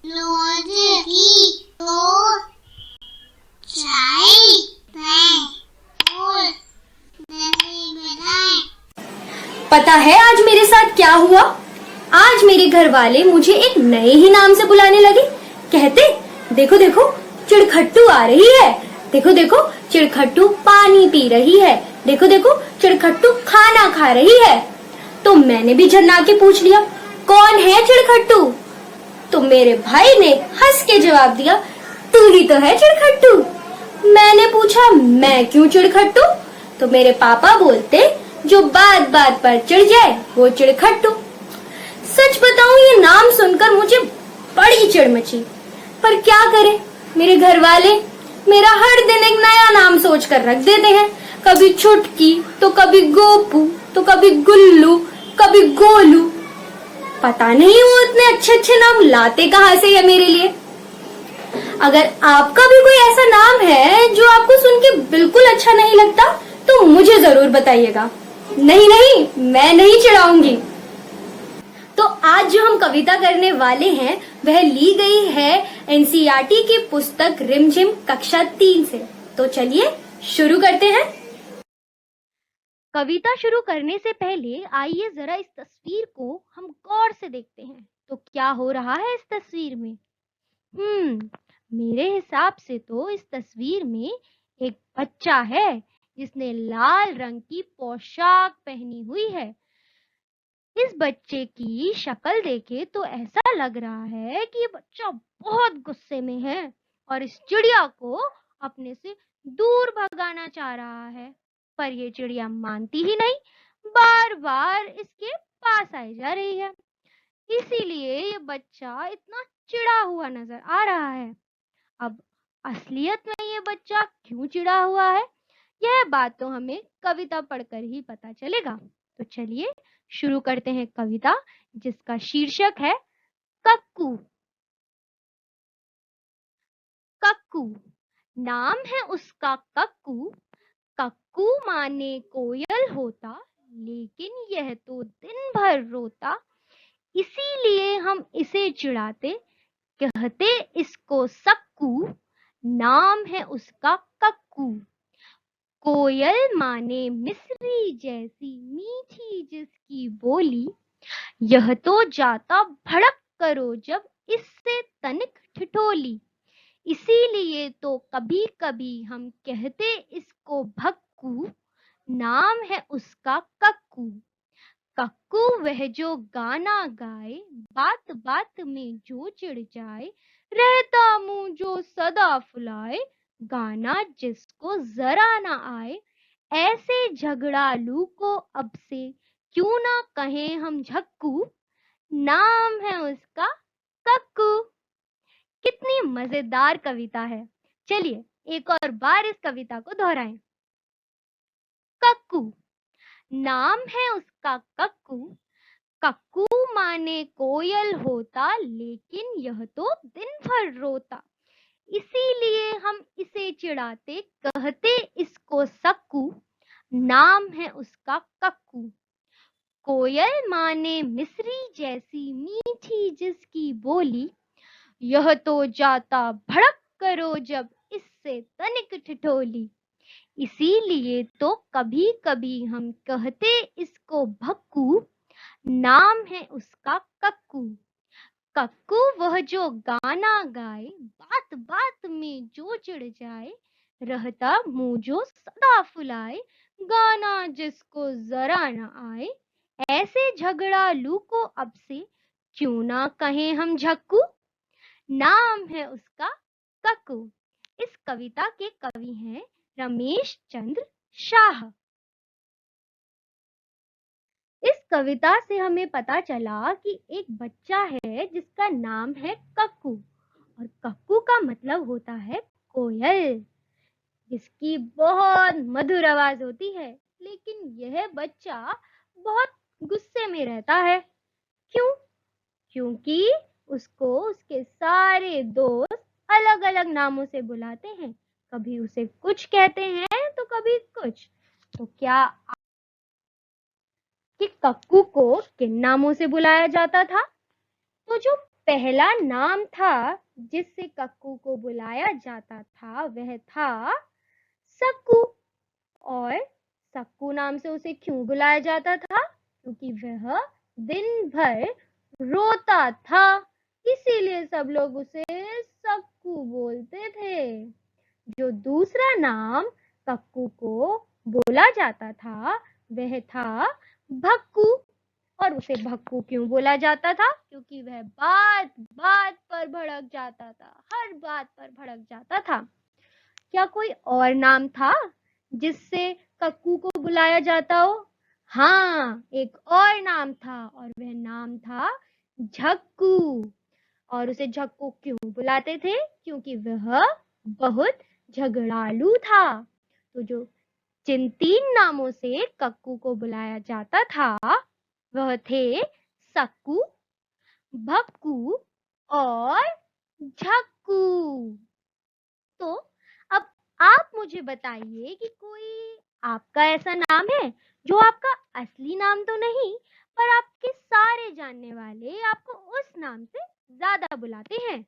रोज की दो चाय और बनाए। पता है आज मेरे साथ क्या हुआ? आज मेरे घर वाले मुझे एक नए ही नाम से बुलाने लगे। कहते, देखो देखो चिड़खट्टू आ रही है, देखो देखो चिड़खट्टू पानी पी रही है, देखो देखो चिड़खट्टू खाना खा रही है। तो मैंने भी झन्ना के पूछ लिया, कौन है चिड़खट्टू? तो मेरे भाई ने हंस के जवाब दिया, तू ही तो है चिड़खट्टू। मैंने पूछा, मैं क्यों चिड़खट्टू? तो मेरे पापा बोलते, जो बात बात पर चिढ़ जाए वो चिड़खट्टू। सच बताऊं, ये नाम सुनकर मुझे बड़ी चिढ़ मची, पर क्या करें, मेरे घर वाले मेरा हर दिन एक नया नाम सोच कर रख देते हैं। कभी छुटकी, तो कभी गोपू, तो कभी गुल्लू, कभी गोलू। पता नहीं वो इतने अच्छे अच्छे नाम लाते कहाँ से है मेरे लिए। अगर आपका भी कोई ऐसा नाम है जो आपको सुन के बिल्कुल अच्छा नहीं लगता, तो मुझे जरूर बताइएगा। नहीं नहीं, मैं नहीं चिढ़ाऊंगी। तो आज जो हम कविता करने वाले हैं वह ली गई है एनसीईआरटी की पुस्तक रिमझिम कक्षा 3 से। तो चलिए शुरू करते हैं। कविता शुरू करने से पहले आइए जरा इस तस्वीर को हम गौर से देखते हैं। तो क्या हो रहा है इस तस्वीर में? मेरे हिसाब से तो इस तस्वीर में एक बच्चा है जिसने लाल रंग की पोशाक पहनी हुई है। इस बच्चे की शक्ल देखे तो ऐसा लग रहा है कि ये बच्चा बहुत गुस्से में है और इस चिड़िया को अपने से दूर भगाना चाह रहा है, पर ये चिड़िया मानती ही नहीं, बार बार इसके पास आई जा रही है। इसीलिए ये बच्चा इतना चिढ़ा हुआ नजर आ रहा है। अब असलियत में ये बच्चा क्यों चिढ़ा हुआ है, यह बात तो हमें कविता पढ़कर ही पता चलेगा। तो चलिए शुरू करते हैं कविता, जिसका शीर्षक है कक्कू। कक्कू, नाम है उसका कक्कू। कक्कू माने कोयल होता, लेकिन यह तो दिन भर रोता। इसीलिए हम इसे चिढ़ाते, कहते इसको सक्कू। नाम है उसका कक्कू। कोयल माने मिस्री जैसी मीठी जिसकी बोली। यह तो जाता भड़क करो जब इससे तनिक ठिठोली। इसीलिए तो कभी कभी हम कहते इसको भक्कू। नाम है उसका कक्कू। कक्कू वह जो गाना गाए, बात बात में जो चिढ़ जाए। रहता मुंह जो सदा फुलाए, गाना जिसको जरा ना आए। ऐसे झगड़ालू को अब से क्यों ना कहें हम झक्कू। नाम है उसका कक्कू। कितनी मजेदार कविता है। चलिए एक और बार इस कविता को दोहराएं। कक्कू, नाम है उसका कक्कू। कक्कू माने कोयल होता, लेकिन यह तो दिन भर रोता। इसीलिए हम इसे चिढ़ाते, कहते इसको सक्कू। नाम है उसका कक्कू। कोयल माने मिस्री जैसी मीठी जिसकी बोली। यह तो जाता भड़क करो जब इससे तनिक ठिठोली। इसीलिए तो कभी कभी हम कहते इसको भक्कू। नाम है उसका कक्कू। कक्कू वह जो गाना गाए, बात बात में जो चिढ़ जाए। रहता मुंह जो सदा फुलाए, गाना जिसको जरा न आए। ऐसे झगड़ालू को अब से क्यों ना कहें हम झक्कू। नाम है उसका कक्कू। इस कविता के कवि हैं रमेश चंद्र शाह। इस कविता से हमें पता चला कि एक बच्चा है जिसका नाम है कक्कू, और कक्कू का मतलब होता है कोयल, जिसकी बहुत मधुर आवाज होती है। लेकिन यह बच्चा बहुत गुस्से में रहता है। क्यों? क्योंकि उसको उसके सारे दोस्त अलग अलग नामों से बुलाते हैं। कभी उसे कुछ कहते हैं तो कभी कुछ। तो क्या कि कक्कू को किन नामों से बुलाया जाता था? तो जो पहला नाम था जिससे कक्कू को बुलाया जाता था वह था सक्कू। और सक्कू नाम से उसे क्यों बुलाया जाता था? क्योंकि वह दिन भर रोता था, इसीलिए सब लोग उसे सक्कू बोलते थे। जो दूसरा नाम कक्कू को बोला जाता था वह था भक्कू। और उसे भक्कू क्यों बोला जाता था? क्योंकि वह बात बात पर भड़क जाता था, हर बात पर भड़क जाता था। क्या कोई और नाम था जिससे कक्कू को बुलाया जाता हो? हाँ, एक और नाम था और वह नाम था झक्कू। और उसे झक्कू क्यों बुलाते थे? क्योंकि वह बहुत झगड़ालू था। तो जो जिन 3 नामों से कक्कू को बुलाया जाता था वह थे सक्कू, भक्कू और झक्कू। तो अब आप मुझे बताइए कि कोई आपका ऐसा नाम है जो आपका असली नाम तो नहीं, पर आपके सारे जानने वाले आपको उस नाम से ज्यादा बुलाते हैं।